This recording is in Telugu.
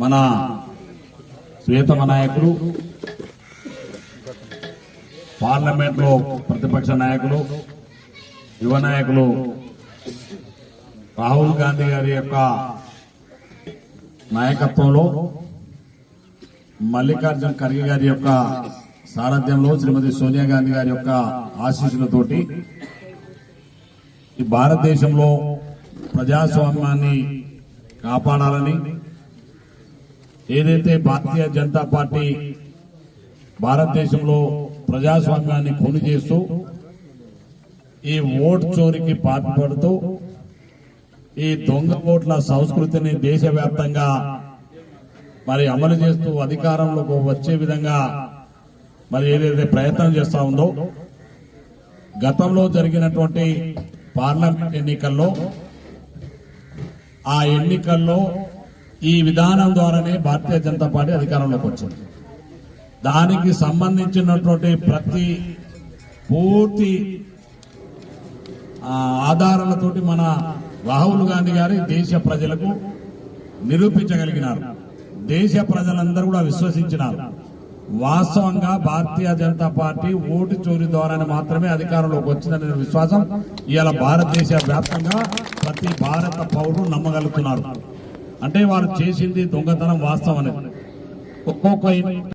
మన శ్వేతమ నాయకులు, పార్లమెంట్లో ప్రతిపక్ష నాయకులు, యువ నాయకులు రాహుల్ గాంధీ గారి యొక్క నాయకత్వంలో, మల్లికార్జున ఖర్గే గారి యొక్క సారథ్యంలో, శ్రీమతి సోనియా గాంధీ గారి యొక్క ఆశీస్సులతోటి ఈ భారతదేశంలో ప్రజాస్వామ్యాన్ని కాపాడాలని, ఏదైతే భారతీయ జనతా పార్టీ భారతదేశంలో ప్రజాస్వామ్యాన్ని ఖూనీ చేస్తూ ఈ ఓటు చోరీకి పాల్పడుతూ ఈ దొంగ ఓట్ల సంస్కృతిని దేశవ్యాప్తంగా మరి అమలు చేస్తూ అధికారంలోకి వచ్చే విధంగా మరి ఏదైతే ప్రయత్నం చేస్తా ఉందో, గతంలో జరిగినటువంటి పార్లమెంట్ ఎన్నికల్లో ఆ ఎన్నికల్లో ఈ విధానం ద్వారానే భారతీయ జనతా పార్టీ అధికారంలోకి వచ్చింది. దానికి సంబంధించినటువంటి ప్రతి పూర్తి ఆధారాలతోటి మన రాహుల్ గాంధీ గారి దేశ ప్రజలకు నిరూపించగలిగినారు. దేశ ప్రజలందరూ కూడా విశ్వసించినారు. వాస్తవంగా భారతీయ జనతా పార్టీ ఓటు చోరీ ద్వారానే మాత్రమే అధికారంలోకి వచ్చిందనే విశ్వాసం ఇవాళ భారతదేశ వ్యాప్తంగా ప్రతి భారత పౌరులు నమ్మగలుగుతున్నారు. అంటే వారు చేసింది దొంగతనం వాస్తవం అనేది. ఒక్కొక్క